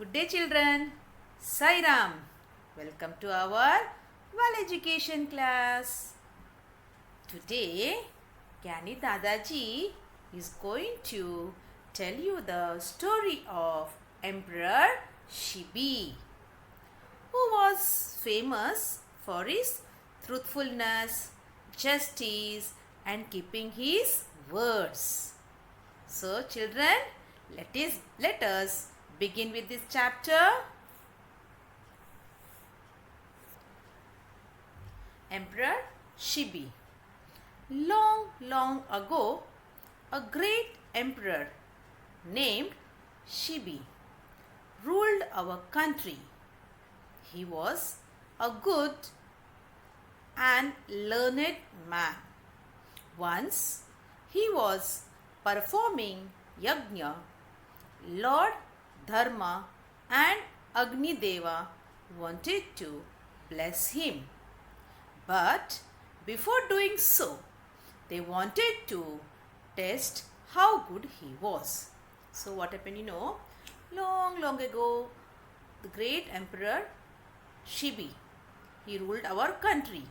Good day, children. Sai Ram. Welcome to our Well Education class. Today, Gyani Dadaji is going to tell you the story of Emperor Shibi, who was famous for his truthfulness, justice, and keeping his words. So, children, let us begin with this chapter. Emperor Shibi. Long ago, a great emperor named Shibi ruled our country. He was a good and learned man. Once he was performing yajna. Lord Dharma and Agni Deva wanted to bless him. But before doing so, they wanted to test how good he was. So what happened, long ago, the great emperor Shibi, he ruled our country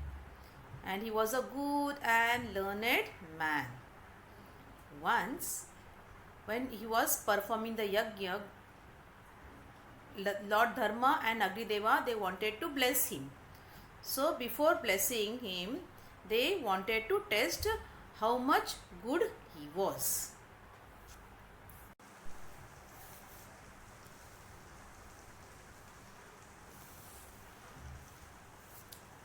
and he was a good and learned man. Once, when he was performing the yajna, Lord Dharma and Agni Deva, they wanted to bless him. So before blessing him, they wanted to test how much good he was.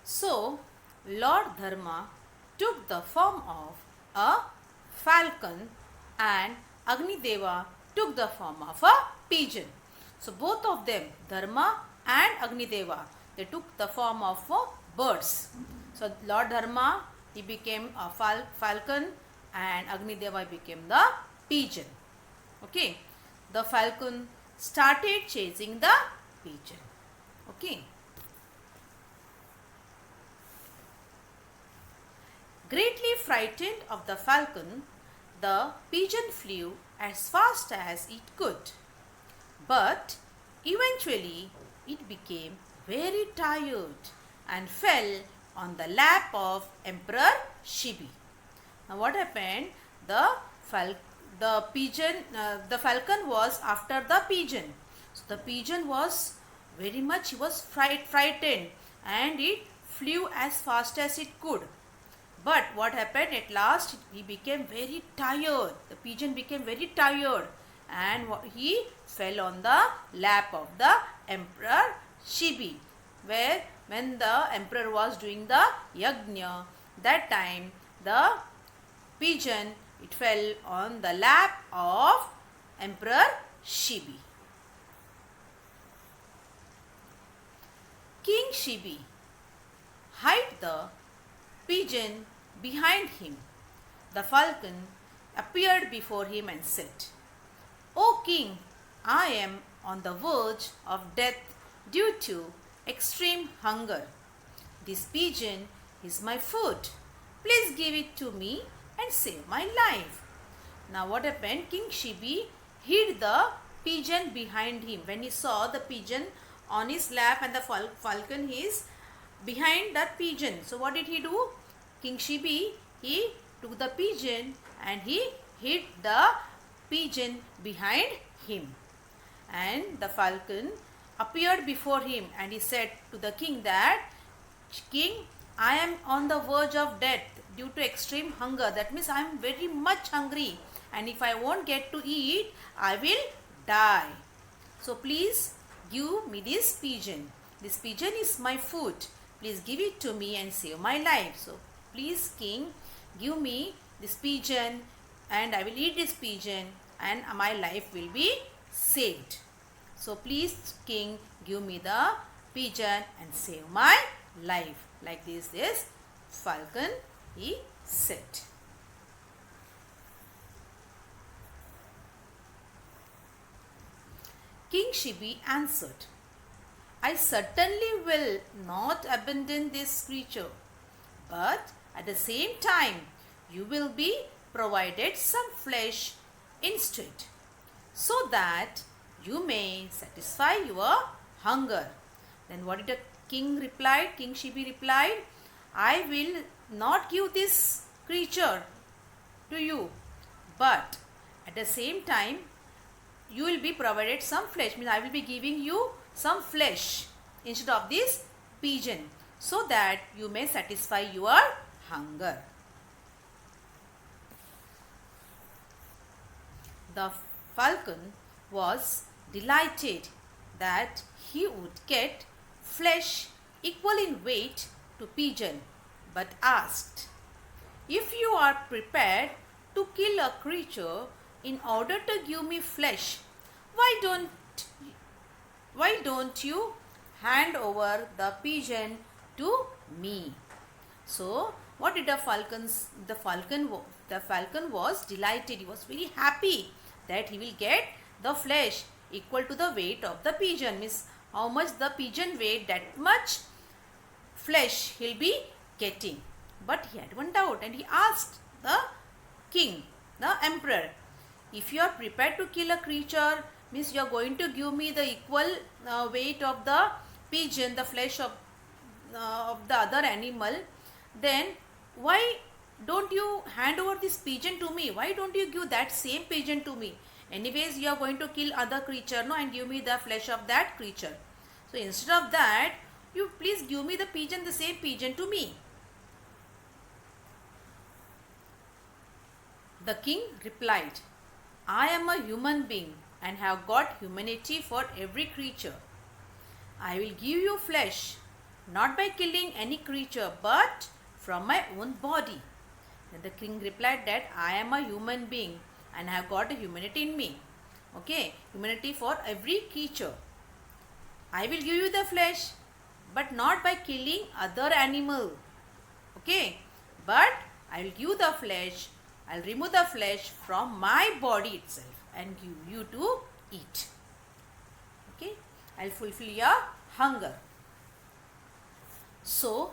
So Lord Dharma took the form of a falcon and Agni Deva took the form of a pigeon. So both of them, Dharma and Agni Deva, they took the form of birds. So Lord Dharma, he became a falcon and Agni Deva became the pigeon. Okay. The falcon started chasing the pigeon. Okay. Greatly frightened of the falcon, the pigeon flew as fast as it could. But eventually it became very tired and fell on the lap of Emperor Shibi. Now what happened? The falcon was after the pigeon. So the pigeon was very much, he was frightened and it flew as fast as it could. But what happened? At last he became very tired. The pigeon became very tired and he fell on the lap of the Emperor Shibi, where when the emperor was doing the yajna, that time the pigeon, it fell on the lap of Emperor Shibi. King Shibi hid the pigeon behind him. The falcon appeared before him and said, "O king, I am on the verge of death due to extreme hunger. This pigeon is my food. Please give it to me and save my life." Now what happened? King Shibi hid the pigeon behind him. When he saw the pigeon on his lap and the falcon is behind that pigeon. So what did he do? King Shibi, he took the pigeon and he hid the pigeon behind him. And the falcon appeared before him and he said to the king that, "King, I am on the verge of death due to extreme hunger." That means I am very much hungry and if I won't get to eat, I will die. So please give me this pigeon. This pigeon is my food. Please give it to me and save my life. So please, king, give me this pigeon and I will eat this pigeon and my life will be saved. So please, king, give me the pigeon and save my life. Like this falcon, he said. King Shibi answered, "I certainly will not abandon this creature, but at the same time, you will be provided some flesh instead, so that you may satisfy your hunger. Then what did the king replied? King Shibi replied, I will not give this creature to you, but at the same time you will be provided some flesh. Means I will be giving you some flesh instead of this pigeon, so that you may satisfy your hunger. The falcon was delighted that he would get flesh equal in weight to pigeon, but asked, if you are prepared to kill a creature in order to give me flesh, why don't you hand over the pigeon to me? So what did the falcon was delighted. He was very happy that he will get the flesh equal to the weight of the pigeon. Means how much the pigeon weight, that much flesh he'll be getting. But he had one doubt, and he asked the king, the emperor, if you are prepared to kill a creature, means you are going to give me the equal weight of the pigeon, the flesh of the other animal, then why don't you hand over this pigeon to me? Why don't you give that same pigeon to me? Anyways, you are going to kill other creature, no, and give me the flesh of that creature. So instead of that, you please give me the pigeon, the same pigeon to me. The king replied, I am a human being and have got humanity for every creature. I will give you flesh, not by killing any creature, but from my own body. Then the king replied that I am a human being and have got a humanity in me. Okay, humanity for every creature. I will give you the flesh, but not by killing other animal. Okay, but I will give the flesh, I will remove the flesh from my body itself and give you to eat. Okay, I will fulfill your hunger. So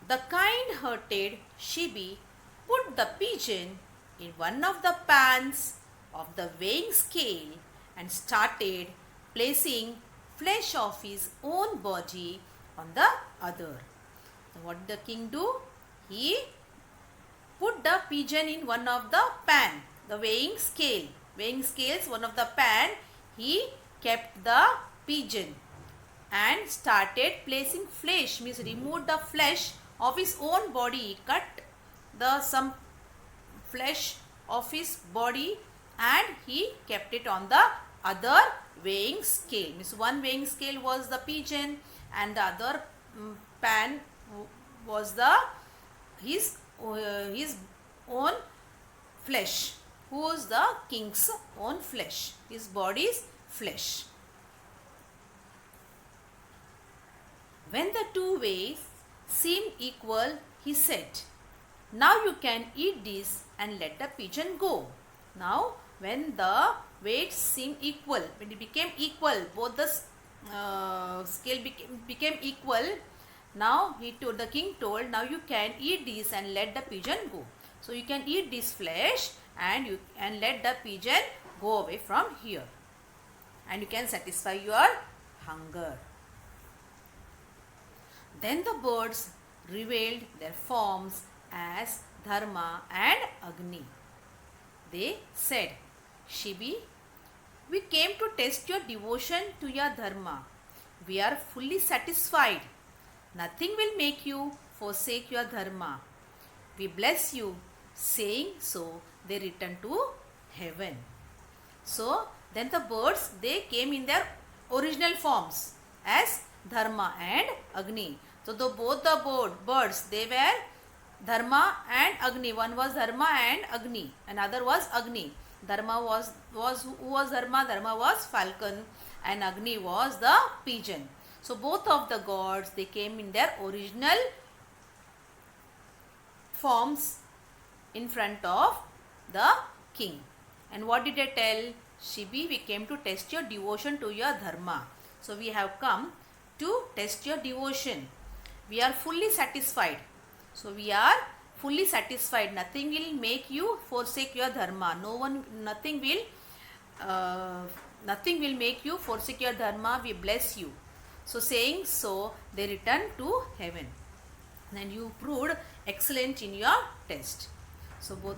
the kind-hearted Shibi put the pigeon in one of the pans of the weighing scale and started placing flesh of his own body on the other. So what did the king do? He put the pigeon in one of the pan, the weighing scale. Weighing scales, one of the pan, he kept the pigeon and started placing flesh, means removed the flesh of his own body. He cut some flesh of his body and he kept it on the other weighing scale. Means one weighing scale was the pigeon and the other pan was his own flesh. Who was the king's own flesh? His body's flesh. When the two weighs seemed equal, he said, now you can eat this and let the pigeon go. Now when the weights seemed equal, when it became equal, both the scale became equal, now the king told, now you can eat this and let the pigeon go. So you can eat this flesh and let the pigeon go away from here, and you can satisfy your hunger. Then the birds revealed their forms as Dharma and Agni. They said, Shibi, we came to test your devotion to your Dharma. We are fully satisfied. Nothing will make you forsake your Dharma. We bless you. Saying so, they returned to heaven. So then the birds, they came in their original forms as Dharma and Agni. So both the birds, they were Dharma and Agni. One was Dharma and Agni, another was Agni. Dharma was who was Dharma? Dharma was falcon and Agni was the pigeon. So both of the gods, they came in their original forms in front of the king. And what did they tell? Shibi, we came to test your devotion to your Dharma. So we have come to test your devotion. We are fully satisfied. So we are fully satisfied. Nothing will make you forsake your Dharma. Nothing will nothing will make you forsake your dharma. We bless you. So saying so, they returned to heaven. And you proved excellent in your test. So both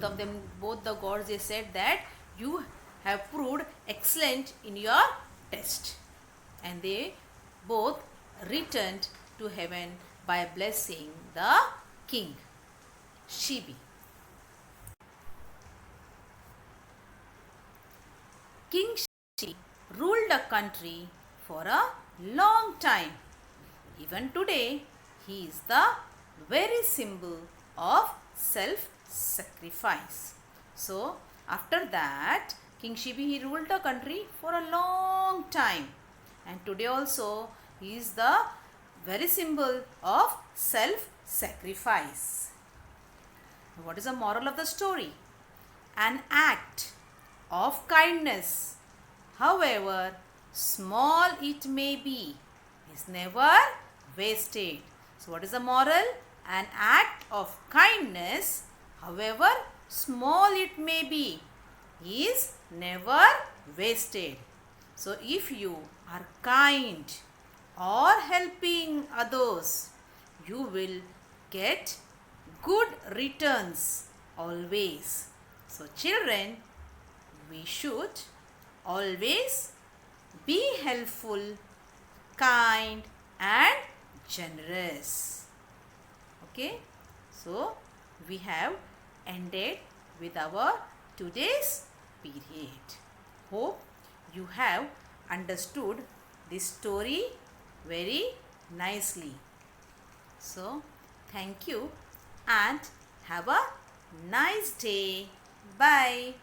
the gods, they said that you have proved excellent in your test. And they both returned to heaven by blessing the king, Shibi. King Shibi ruled a country for a long time. Even today, he is the very symbol of self-sacrifice. So, after that, King Shibi, he ruled the country for a long time. And today also, he is the very symbol of self-sacrifice. What is the moral of the story? An act of kindness, however small it may be, is never wasted. So what is the moral? An act of kindness, however small it may be, is never wasted. So if you are kind or helping others, you will get good returns always. So children, we should always be helpful, kind and generous. Okay, so we have ended with our today's period. Hope you have understood this story very nicely. So thank you and have a nice day. Bye.